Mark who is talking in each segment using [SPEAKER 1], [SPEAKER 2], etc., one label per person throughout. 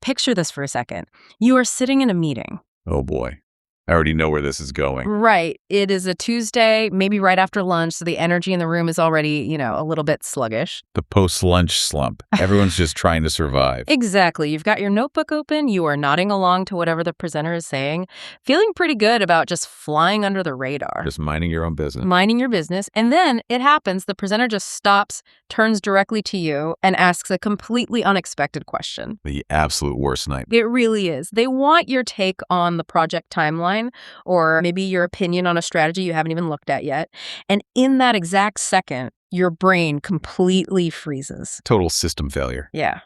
[SPEAKER 1] picture this for a second. You are sitting in a meeting.
[SPEAKER 2] Oh boy. I already know where this is going.
[SPEAKER 1] Right. It is a Tuesday, maybe right after lunch, so the energy in the room is already, a little bit sluggish.
[SPEAKER 2] The post-lunch slump. Everyone's just trying to survive.
[SPEAKER 1] Exactly. You've got your notebook open. You are nodding along to whatever the presenter is saying, feeling pretty good about just flying under the radar.
[SPEAKER 2] Just minding your own business.
[SPEAKER 1] Minding your business. And then it happens. The presenter just stops, turns directly to you, and asks a completely unexpected question.
[SPEAKER 2] The absolute worst night.
[SPEAKER 1] It really is. They want your take on the project timeline, or maybe your opinion on a strategy you haven't even looked at yet. And in that exact second, your brain completely freezes.
[SPEAKER 2] Total system failure.
[SPEAKER 1] Yeah.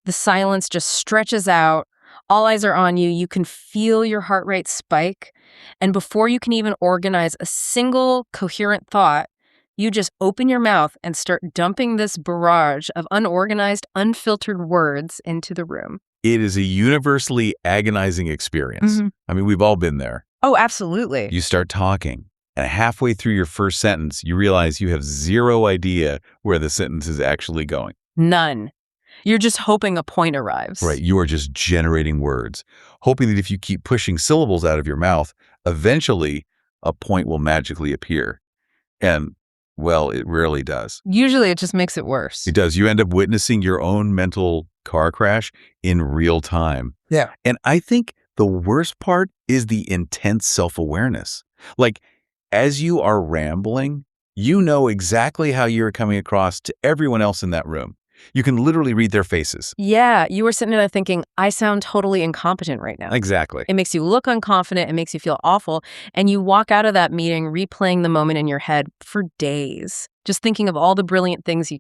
[SPEAKER 1] The silence just stretches out. All eyes are on you. You can feel your heart rate spike. And before you can even organize a single coherent thought, you just open your mouth and start dumping this barrage of unorganized, unfiltered words into the room.
[SPEAKER 2] It is a universally agonizing experience. I mean, we've all been there.
[SPEAKER 1] Oh, absolutely.
[SPEAKER 2] You start talking, and halfway through your first sentence, you realize you have zero idea where the sentence is actually going.
[SPEAKER 1] None. You're just hoping a point arrives.
[SPEAKER 2] Right. You are just generating words, hoping that if you keep pushing syllables out of your mouth, eventually a point will magically appear. And, well, it rarely does.
[SPEAKER 1] Usually it just makes it worse.
[SPEAKER 2] It does. You end up witnessing your own mental car crash in real time.
[SPEAKER 1] Yeah.
[SPEAKER 2] And I think the worst part is the intense self-awareness. Like, as you are rambling, you know exactly how you're coming across to everyone else in that room. You can literally read their faces.
[SPEAKER 1] Yeah, you were sitting there thinking, I sound totally incompetent right now.
[SPEAKER 2] Exactly.
[SPEAKER 1] It makes you look unconfident. It makes you feel awful. And you walk out of that meeting replaying the moment in your head for days, just thinking of all the brilliant things you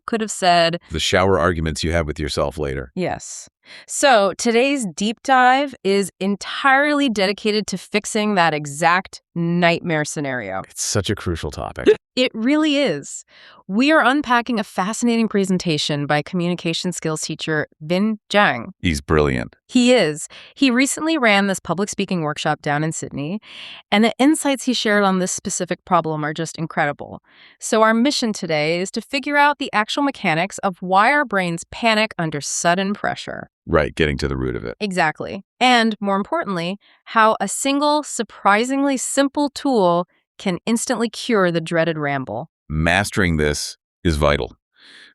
[SPEAKER 1] could have said.
[SPEAKER 2] The shower arguments you have with yourself later.
[SPEAKER 1] Yes. So today's deep dive is entirely dedicated to fixing that exact nightmare scenario.
[SPEAKER 2] It's such a crucial topic.
[SPEAKER 1] It really is. We are unpacking a fascinating presentation by communication skills teacher Vin Zhang.
[SPEAKER 2] He's brilliant.
[SPEAKER 1] He is. He recently ran this public speaking workshop down in Sydney, and the insights he shared on this specific problem are just incredible. So our mission today is to figure out the actual mechanics of why our brains panic under sudden pressure.
[SPEAKER 2] Right, getting to the root of it.
[SPEAKER 1] Exactly. And more importantly, how a single, surprisingly simple tool can instantly cure the dreaded ramble.
[SPEAKER 2] Mastering this is vital.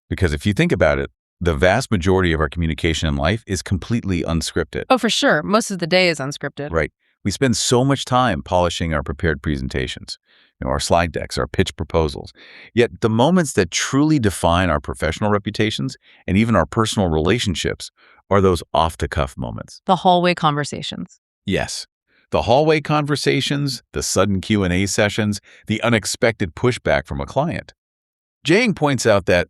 [SPEAKER 2] Because if you think about it, the vast majority of our communication in life is completely unscripted.
[SPEAKER 1] Oh, for sure. Most of the day is unscripted.
[SPEAKER 2] Right. We spend so much time polishing our prepared presentations, our slide decks, our pitch proposals. Yet the moments that truly define our professional reputations and even our personal relationships are those off-the-cuff moments.
[SPEAKER 1] The hallway conversations.
[SPEAKER 2] Yes. The hallway conversations, the sudden Q&A sessions, the unexpected pushback from a client. Zhang points out that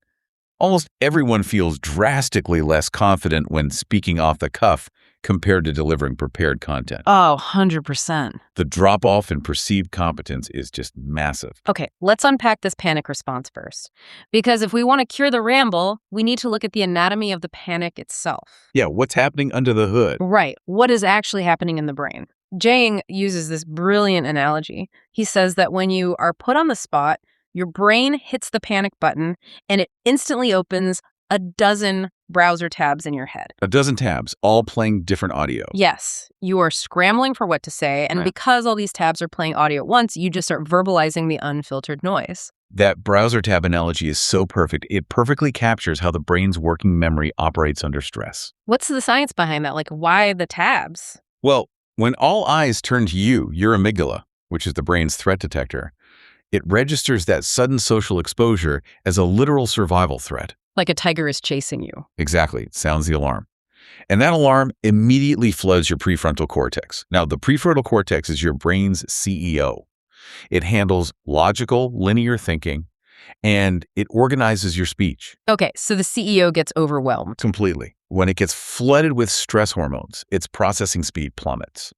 [SPEAKER 2] almost everyone feels drastically less confident when speaking off the cuff compared to delivering prepared content.
[SPEAKER 1] Oh, 100%.
[SPEAKER 2] The drop-off in perceived competence is just massive.
[SPEAKER 1] Okay, let's unpack this panic response first. Because if we want to cure the ramble, we need to look at the anatomy of the panic itself.
[SPEAKER 2] Yeah, what's happening under the hood?
[SPEAKER 1] Right. What is actually happening in the brain? Zhang uses this brilliant analogy. He says that when you are put on the spot, your brain hits the panic button and it instantly opens a dozen browser tabs in your head.
[SPEAKER 2] A dozen tabs, all playing different audio.
[SPEAKER 1] Yes. You are scrambling for what to say, and because all these tabs are playing audio at once, you just start verbalizing the unfiltered noise.
[SPEAKER 2] That browser tab analogy is so perfect. It perfectly captures how the brain's working memory operates under stress.
[SPEAKER 1] What's the science behind that? Like, why the tabs?
[SPEAKER 2] Well, when all eyes turn to you, your amygdala, which is the brain's threat detector, it registers that sudden social exposure as a literal survival threat.
[SPEAKER 1] Like a tiger is chasing you.
[SPEAKER 2] Exactly. It sounds the alarm. And that alarm immediately floods your prefrontal cortex. Now, the prefrontal cortex is your brain's CEO. It handles logical, linear thinking, and it organizes your speech.
[SPEAKER 1] Okay, so the CEO gets overwhelmed.
[SPEAKER 2] Completely. When it gets flooded with stress hormones, its processing speed plummets.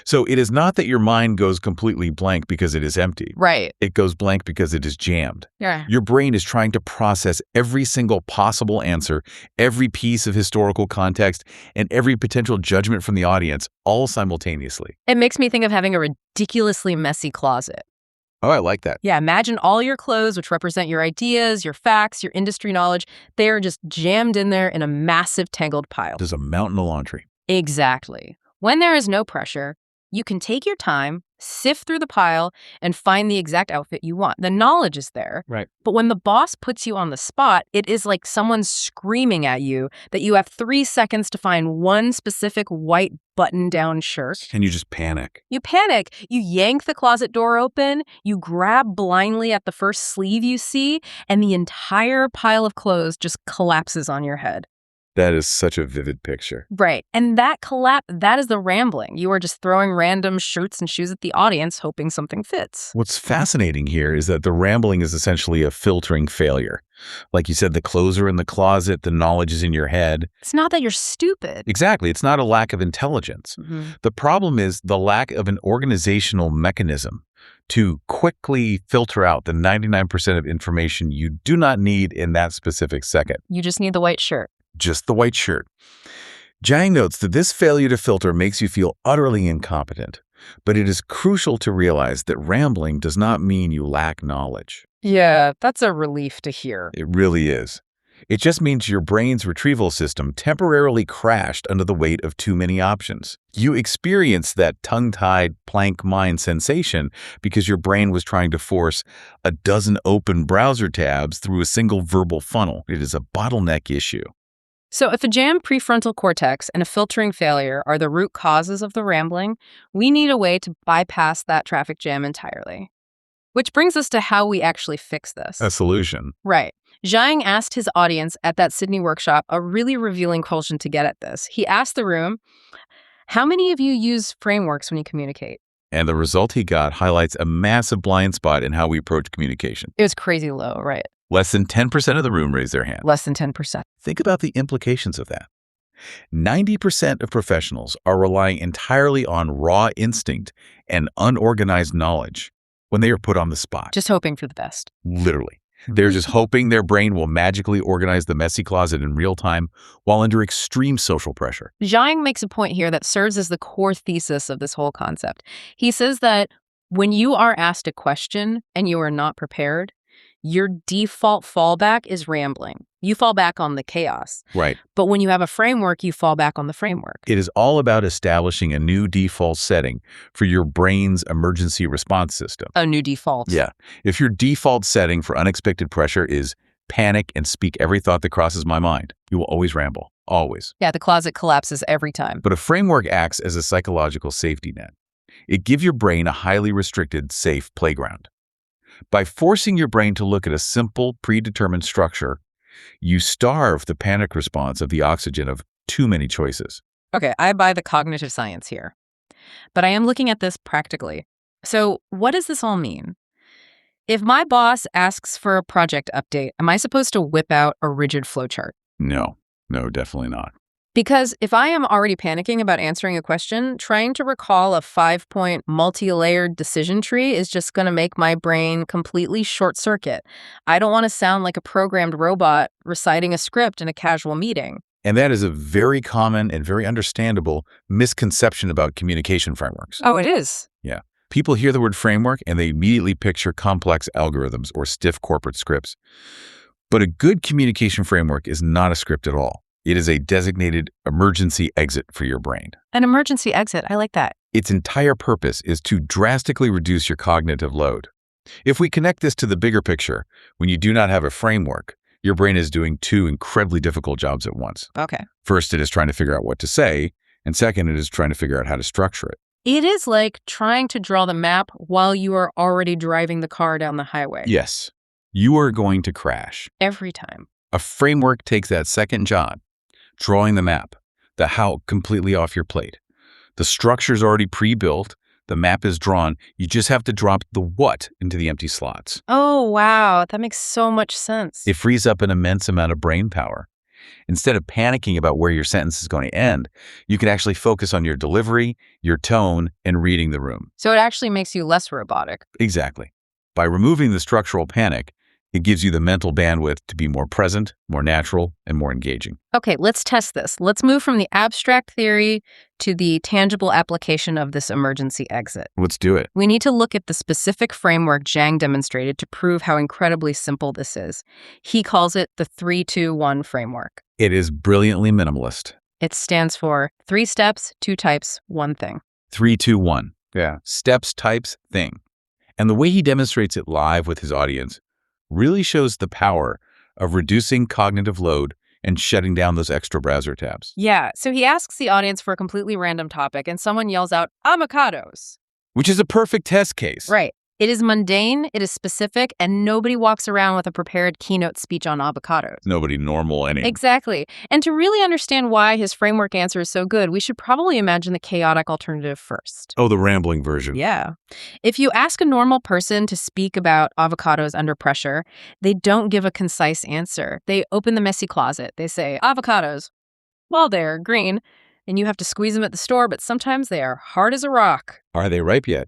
[SPEAKER 2] So it is not that your mind goes completely blank because it is empty.
[SPEAKER 1] Right.
[SPEAKER 2] It goes blank because it is jammed.
[SPEAKER 1] Yeah.
[SPEAKER 2] Your brain is trying to process every single possible answer, every piece of historical context, and every potential judgment from the audience, all simultaneously.
[SPEAKER 1] It makes me think of having a ridiculously messy closet.
[SPEAKER 2] Oh, I like that.
[SPEAKER 1] Yeah, imagine all your clothes, which represent your ideas, your facts, your industry knowledge. They are just jammed in there in a massive tangled pile.
[SPEAKER 2] There's a mountain of laundry.
[SPEAKER 1] Exactly. When there is no pressure, you can take your time, sift through the pile, and find the exact outfit you want. The knowledge is there.
[SPEAKER 2] Right.
[SPEAKER 1] But when the boss puts you on the spot, it is like someone screaming at you that you have 3 seconds to find one specific white button-down shirt.
[SPEAKER 2] And you just panic.
[SPEAKER 1] You panic. You yank the closet door open, you grab blindly at the first sleeve you see, and the entire pile of clothes just collapses on your head.
[SPEAKER 2] That is such a vivid picture.
[SPEAKER 1] Right. And that is the rambling. You are just throwing random shirts and shoes at the audience, hoping something fits.
[SPEAKER 2] What's fascinating here is that the rambling is essentially a filtering failure. Like you said, the clothes are in the closet, the knowledge is in your head.
[SPEAKER 1] It's not that you're stupid.
[SPEAKER 2] Exactly. It's not a lack of intelligence. The problem is the lack of an organizational mechanism to quickly filter out the 99% of information you do not need in that specific second.
[SPEAKER 1] You just need the white shirt.
[SPEAKER 2] Just the white shirt. Zhang notes that this failure to filter makes you feel utterly incompetent, but it is crucial to realize that rambling does not mean you lack knowledge.
[SPEAKER 1] Yeah, that's a relief to hear.
[SPEAKER 2] It really is. It just means your brain's retrieval system temporarily crashed under the weight of too many options. You experienced that tongue-tied plank mind sensation because your brain was trying to force a dozen open browser tabs through a single verbal funnel. It is a bottleneck issue.
[SPEAKER 1] So if a jammed prefrontal cortex and a filtering failure are the root causes of the rambling, we need a way to bypass that traffic jam entirely. Which brings us to how we actually fix this.
[SPEAKER 2] A solution.
[SPEAKER 1] Right. Zhang asked his audience at that Sydney workshop a really revealing question to get at this. He asked the room, how many of you use frameworks when you communicate?
[SPEAKER 2] And the result he got highlights a massive blind spot in how we approach communication.
[SPEAKER 1] It was crazy low, right?
[SPEAKER 2] Less than 10% of the room raised their hand.
[SPEAKER 1] Less than 10%.
[SPEAKER 2] Think about the implications of that. 90% of professionals are relying entirely on raw instinct and unorganized knowledge when they are put on the spot.
[SPEAKER 1] Just hoping for the best.
[SPEAKER 2] Literally. They're just hoping their brain will magically organize the messy closet in real time while under extreme social pressure.
[SPEAKER 1] Zhang makes a point here that serves as the core thesis of this whole concept. He says that when you are asked a question and you are not prepared, your default fallback is rambling. You fall back on the chaos.
[SPEAKER 2] Right.
[SPEAKER 1] But when you have a framework, you fall back on the framework.
[SPEAKER 2] It is all about establishing a new default setting for your brain's emergency response system.
[SPEAKER 1] A new default.
[SPEAKER 2] Yeah. If your default setting for unexpected pressure is panic and speak every thought that crosses my mind, you will always ramble. Always.
[SPEAKER 1] Yeah, the closet collapses every time.
[SPEAKER 2] But a framework acts as a psychological safety net. It gives your brain a highly restricted, safe playground. By forcing your brain to look at a simple, predetermined structure, you starve the panic response of the oxygen of too many choices.
[SPEAKER 1] Okay, I buy the cognitive science here. But I am looking at this practically. So what does this all mean? If my boss asks for a project update, am I supposed to whip out a rigid flowchart?
[SPEAKER 2] No, definitely not.
[SPEAKER 1] Because if I am already panicking about answering a question, trying to recall a 5-point multi-layered decision tree is just going to make my brain completely short-circuit. I don't want to sound like a programmed robot reciting a script in a casual meeting.
[SPEAKER 2] And that is a very common and very understandable misconception about communication frameworks.
[SPEAKER 1] Oh, it is?
[SPEAKER 2] Yeah. People hear the word framework and they immediately picture complex algorithms or stiff corporate scripts. But a good communication framework is not a script at all. It is a designated emergency exit for your brain.
[SPEAKER 1] An emergency exit. I like that.
[SPEAKER 2] Its entire purpose is to drastically reduce your cognitive load. If we connect this to the bigger picture, when you do not have a framework, your brain is doing two incredibly difficult jobs at once.
[SPEAKER 1] Okay.
[SPEAKER 2] First, it is trying to figure out what to say, and second, it is trying to figure out how to structure it.
[SPEAKER 1] It is like trying to draw the map while you are already driving the car down the highway.
[SPEAKER 2] Yes, you are going to crash.
[SPEAKER 1] Every time.
[SPEAKER 2] A framework takes that second job, drawing the map, the how completely off your plate. The structure's already pre-built, the map is drawn, you just have to drop the what into the empty slots.
[SPEAKER 1] Oh, wow. That makes so much sense.
[SPEAKER 2] It frees up an immense amount of brain power. Instead of panicking about where your sentence is going to end, you can actually focus on your delivery, your tone, and reading the room.
[SPEAKER 1] So it actually makes you less robotic.
[SPEAKER 2] Exactly. By removing the structural panic, It gives you the mental bandwidth to be more present, more natural, and more engaging.
[SPEAKER 1] Okay, let's test this. Let's move from the abstract theory to the tangible application of this emergency exit.
[SPEAKER 2] Let's do it.
[SPEAKER 1] We need to look at the specific framework Zhang demonstrated to prove how incredibly simple this is. He calls it the 3-2-1 framework.
[SPEAKER 2] It is brilliantly minimalist.
[SPEAKER 1] It stands for 3 steps, 2 types, 1 thing.
[SPEAKER 2] 3, 2, 1. Yeah. Steps, types, thing. And the way he demonstrates it live with his audience really shows the power of reducing cognitive load and shutting down those extra browser tabs.
[SPEAKER 1] Yeah, so he asks the audience for a completely random topic, and someone yells out, avocados.
[SPEAKER 2] Which is a perfect test case.
[SPEAKER 1] Right. It is mundane, it is specific, and nobody walks around with a prepared keynote speech on avocados.
[SPEAKER 2] Nobody normal anyway.
[SPEAKER 1] Exactly. And to really understand why his framework answer is so good, we should probably imagine the chaotic alternative first.
[SPEAKER 2] Oh, the rambling version.
[SPEAKER 1] Yeah. If you ask a normal person to speak about avocados under pressure, they don't give a concise answer. They open the messy closet. They say, avocados, well, they're green, and you have to squeeze them at the store, but sometimes they are hard as a rock.
[SPEAKER 2] Are they ripe yet?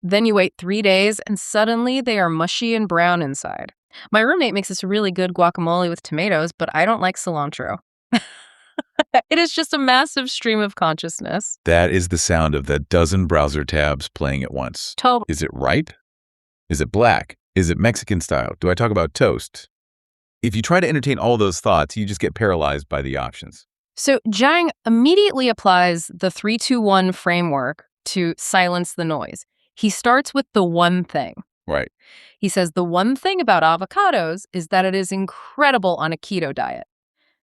[SPEAKER 1] Then you wait 3 days, and suddenly they are mushy and brown inside. My roommate makes this really good guacamole with tomatoes, but I don't like cilantro. It is just a massive stream of consciousness.
[SPEAKER 2] That is the sound of the dozen browser tabs playing at once. Is it ripe? Is it black? Is it Mexican style? Do I talk about toast? If you try to entertain all those thoughts, you just get paralyzed by the options.
[SPEAKER 1] So Zhang immediately applies the 3-2-1 framework to silence the noise. He starts with the one thing.
[SPEAKER 2] Right.
[SPEAKER 1] He says the one thing about avocados is that it is incredible on a keto diet.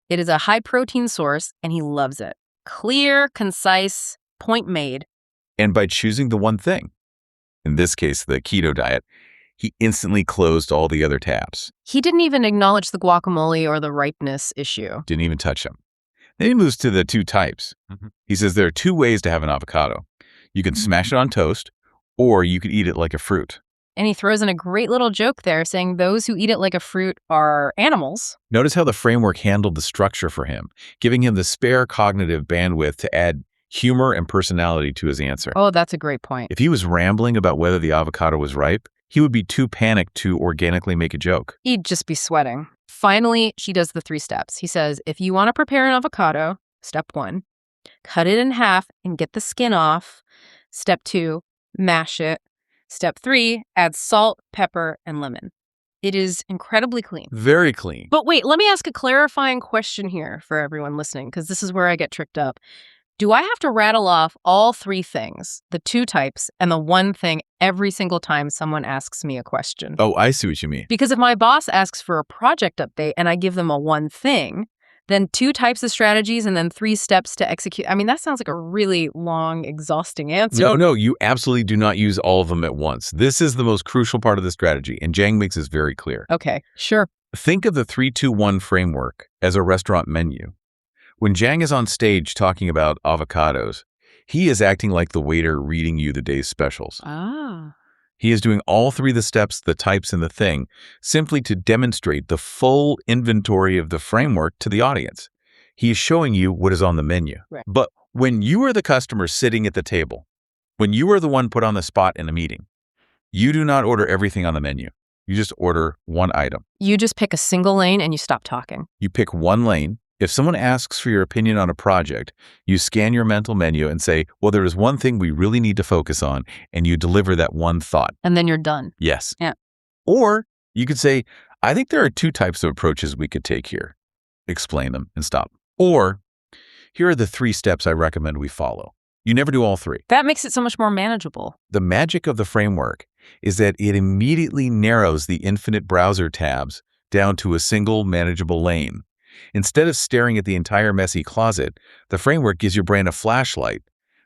[SPEAKER 1] It is a high-protein source, and he loves it. Clear, concise, point made.
[SPEAKER 2] And by choosing the one thing, in this case, the keto diet, he instantly closed all the other tabs.
[SPEAKER 1] He didn't even acknowledge the guacamole or the ripeness issue.
[SPEAKER 2] Didn't even touch them. Then he moves to the 2 types. He says there are 2 ways to have an avocado. You can smash it on toast, or you could eat it like a fruit.
[SPEAKER 1] And he throws in a great little joke there, saying those who eat it like a fruit are animals.
[SPEAKER 2] Notice how the framework handled the structure for him, giving him the spare cognitive bandwidth to add humor and personality to his answer.
[SPEAKER 1] Oh, that's a great point.
[SPEAKER 2] If he was rambling about whether the avocado was ripe, he would be too panicked to organically make a joke.
[SPEAKER 1] He'd just be sweating. Finally, he does the 3 steps. He says, if you want to prepare an avocado, step 1, cut it in half and get the skin off. Step 2, mash it. Step 3, add salt, pepper, and lemon. It is incredibly clean.
[SPEAKER 2] Very clean.
[SPEAKER 1] But wait, let me ask a clarifying question here for everyone listening, because this is where I get tricked up. Do I have to rattle off all 3 things, the 2 types, and the one thing every single time someone asks me a question?
[SPEAKER 2] Oh, I see what you mean.
[SPEAKER 1] Because if my boss asks for a project update and I give them a one thing, then 2 types of strategies and then 3 steps to execute. I mean, that sounds like a really long, exhausting answer.
[SPEAKER 2] No, you absolutely do not use all of them at once. This is the most crucial part of the strategy, and Zhang makes this very clear.
[SPEAKER 1] Okay, sure.
[SPEAKER 2] Think of the 3-2-1 framework as a restaurant menu. When Zhang is on stage talking about avocados, he is acting like the waiter reading you the day's specials.
[SPEAKER 1] Ah.
[SPEAKER 2] He is doing all 3 of the steps, the types, and the thing, simply to demonstrate the full inventory of the framework to the audience. He is showing you what is on the menu.
[SPEAKER 1] Right.
[SPEAKER 2] But when you are the customer sitting at the table, when you are the one put on the spot in a meeting, you do not order everything on the menu. You just order one item.
[SPEAKER 1] You just pick a single lane and you stop talking.
[SPEAKER 2] You pick one lane. If someone asks for your opinion on a project, you scan your mental menu and say, well, there is one thing we really need to focus on, and you deliver that one thought.
[SPEAKER 1] And then you're done.
[SPEAKER 2] Yes.
[SPEAKER 1] Yeah.
[SPEAKER 2] Or you could say, I think there are 2 types of approaches we could take here. Explain them and stop. Or here are the 3 steps I recommend we follow. You never do all 3.
[SPEAKER 1] That makes it so much more manageable.
[SPEAKER 2] The magic of the framework is that it immediately narrows the infinite browser tabs down to a single manageable lane. Instead of staring at the entire messy closet, the framework gives your brain a flashlight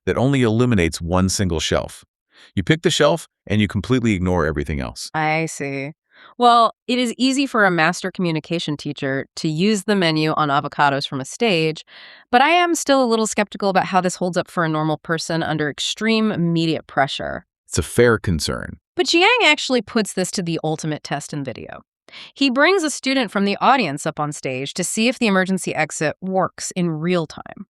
[SPEAKER 2] that only illuminates one single shelf. You pick the shelf and you completely ignore everything else.
[SPEAKER 1] I see. Well, it is easy for a master communication teacher to use the menu on avocados from a stage, but I am still a little skeptical about how this holds up for a normal person under extreme immediate pressure.
[SPEAKER 2] It's a fair concern.
[SPEAKER 1] But Zhang actually puts this to the ultimate test in video. He brings a student from the audience up on stage to see if the emergency exit works in real time.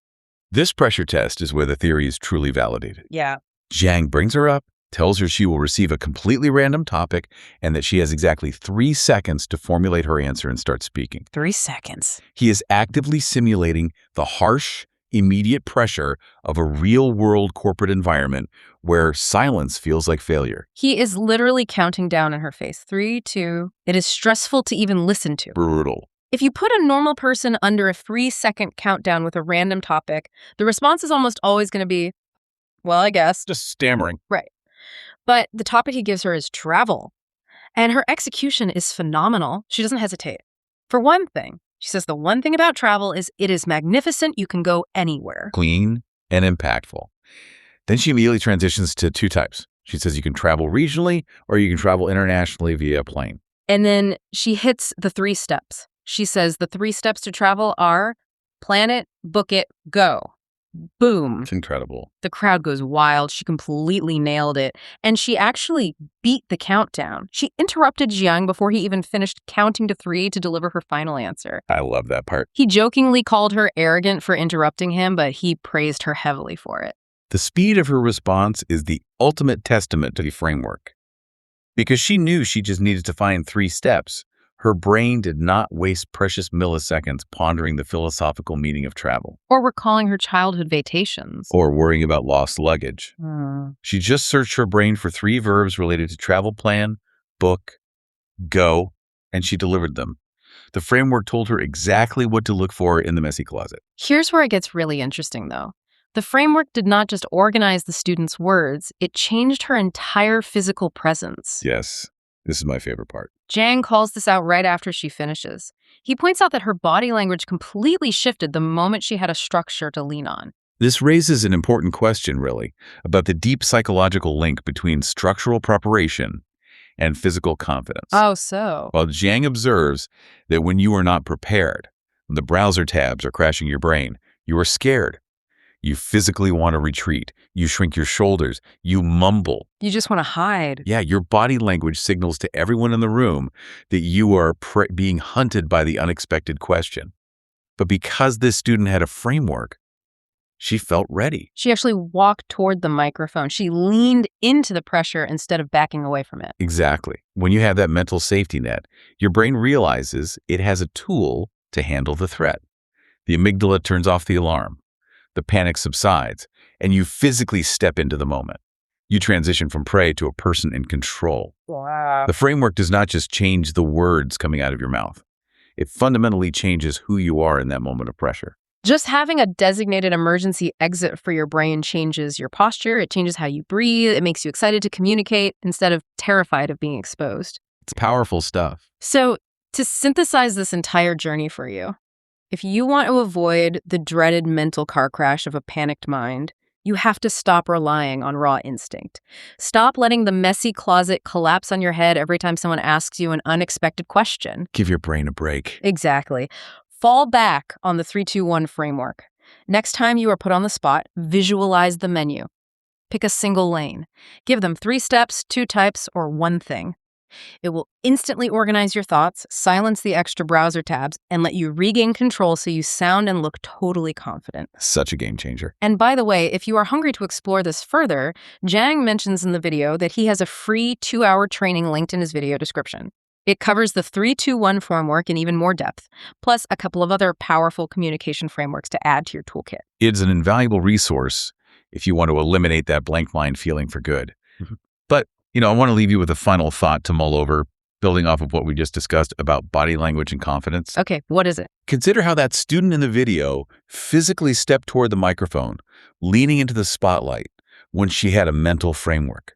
[SPEAKER 2] This pressure test is where the theory is truly validated.
[SPEAKER 1] Yeah.
[SPEAKER 2] Zhang brings her up, tells her she will receive a completely random topic and that she has exactly 3 seconds to formulate her answer and start speaking.
[SPEAKER 1] 3 seconds.
[SPEAKER 2] He is actively simulating the harsh, immediate pressure of a real-world corporate environment where silence feels like failure.
[SPEAKER 1] He is literally counting down in her face. 3, 2. It is stressful to even listen to.
[SPEAKER 2] Brutal.
[SPEAKER 1] If you put a normal person under a 3-second countdown with a random topic, the response is almost always going to be, well, I guess.
[SPEAKER 2] Just stammering.
[SPEAKER 1] Right. But the topic he gives her is travel. And her execution is phenomenal. She doesn't hesitate. For one thing, she says the one thing about travel is it is magnificent. You can go anywhere.
[SPEAKER 2] Clean and impactful. Then she immediately transitions to 2 types. She says you can travel regionally or you can travel internationally via plane.
[SPEAKER 1] And then she hits the 3 steps. She says the 3 steps to travel are plan it, book it, go. Boom.
[SPEAKER 2] It's incredible.
[SPEAKER 1] The crowd goes wild. She completely nailed it. And she actually beat the countdown. She interrupted Zhang before he even finished counting to 3 to deliver her final answer.
[SPEAKER 2] I love that part.
[SPEAKER 1] He jokingly called her arrogant for interrupting him, but he praised her heavily for it.
[SPEAKER 2] The speed of her response is the ultimate testament to the framework. Because she knew she just needed to find 3 steps, her brain did not waste precious milliseconds pondering the philosophical meaning of travel.
[SPEAKER 1] Or recalling her childhood vacations.
[SPEAKER 2] Or worrying about lost luggage. She just searched her brain for 3 verbs related to travel plan, book, go, and she delivered them. The framework told her exactly what to look for in the messy closet.
[SPEAKER 1] Here's where it gets really interesting, though. The framework did not just organize the student's words, it changed her entire physical presence.
[SPEAKER 2] Yes, this is my favorite part.
[SPEAKER 1] Zhang calls this out right after she finishes. He points out that her body language completely shifted the moment she had a structure to lean on.
[SPEAKER 2] This raises an important question, really, about the deep psychological link between structural preparation and physical confidence.
[SPEAKER 1] Oh, so?
[SPEAKER 2] While Zhang observes that when you are not prepared, when the browser tabs are crashing your brain, you are scared. You physically want to retreat. You shrink your shoulders. You mumble.
[SPEAKER 1] You just want to hide.
[SPEAKER 2] Yeah, your body language signals to everyone in the room that you are being hunted by the unexpected question. But because this student had a framework, she felt ready.
[SPEAKER 1] She actually walked toward the microphone. She leaned into the pressure instead of backing away from it.
[SPEAKER 2] Exactly. When you have that mental safety net, your brain realizes it has a tool to handle the threat. The amygdala turns off the alarm. The panic subsides, and you physically step into the moment. You transition from prey to a person in control.
[SPEAKER 1] Wow.
[SPEAKER 2] The framework does not just change the words coming out of your mouth. It fundamentally changes who you are in that moment of pressure.
[SPEAKER 1] Just having a designated emergency exit for your brain changes your posture. It changes how you breathe. It makes you excited to communicate instead of terrified of being exposed.
[SPEAKER 2] It's powerful stuff.
[SPEAKER 1] So, to synthesize this entire journey for you, if you want to avoid the dreaded mental car crash of a panicked mind, you have to stop relying on raw instinct. Stop letting the messy closet collapse on your head every time someone asks you an unexpected question.
[SPEAKER 2] Give your brain a break.
[SPEAKER 1] Exactly. Fall back on the 3-2-1 framework. Next time you are put on the spot, visualize the menu. Pick a single lane. Give them 3 steps, 2 types, or 1 thing. It will instantly organize your thoughts, silence the extra browser tabs, and let you regain control so you sound and look totally confident.
[SPEAKER 2] Such a game changer.
[SPEAKER 1] And by the way, if you are hungry to explore this further, Zhang mentions in the video that he has a free 2-hour training linked in his video description. It covers the 3-2-1 framework in even more depth, plus a couple of other powerful communication frameworks to add to your toolkit.
[SPEAKER 2] It's an invaluable resource if you want to eliminate that blank mind feeling for good. But I want to leave you with a final thought to mull over, building off of what we just discussed about body language and confidence.
[SPEAKER 1] Okay, what is it?
[SPEAKER 2] Consider how that student in the video physically stepped toward the microphone, leaning into the spotlight when she had a mental framework.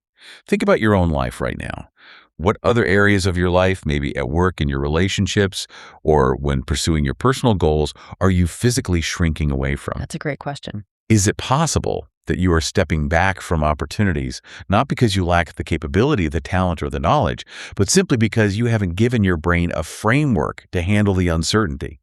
[SPEAKER 2] Think about your own life right now. What other areas of your life, maybe at work, in your relationships, or when pursuing your personal goals, are you physically shrinking away from?
[SPEAKER 1] That's a great question.
[SPEAKER 2] Is it possible that you are stepping back from opportunities, not because you lack the capability, the talent, or the knowledge, but simply because you haven't given your brain a framework to handle the uncertainty?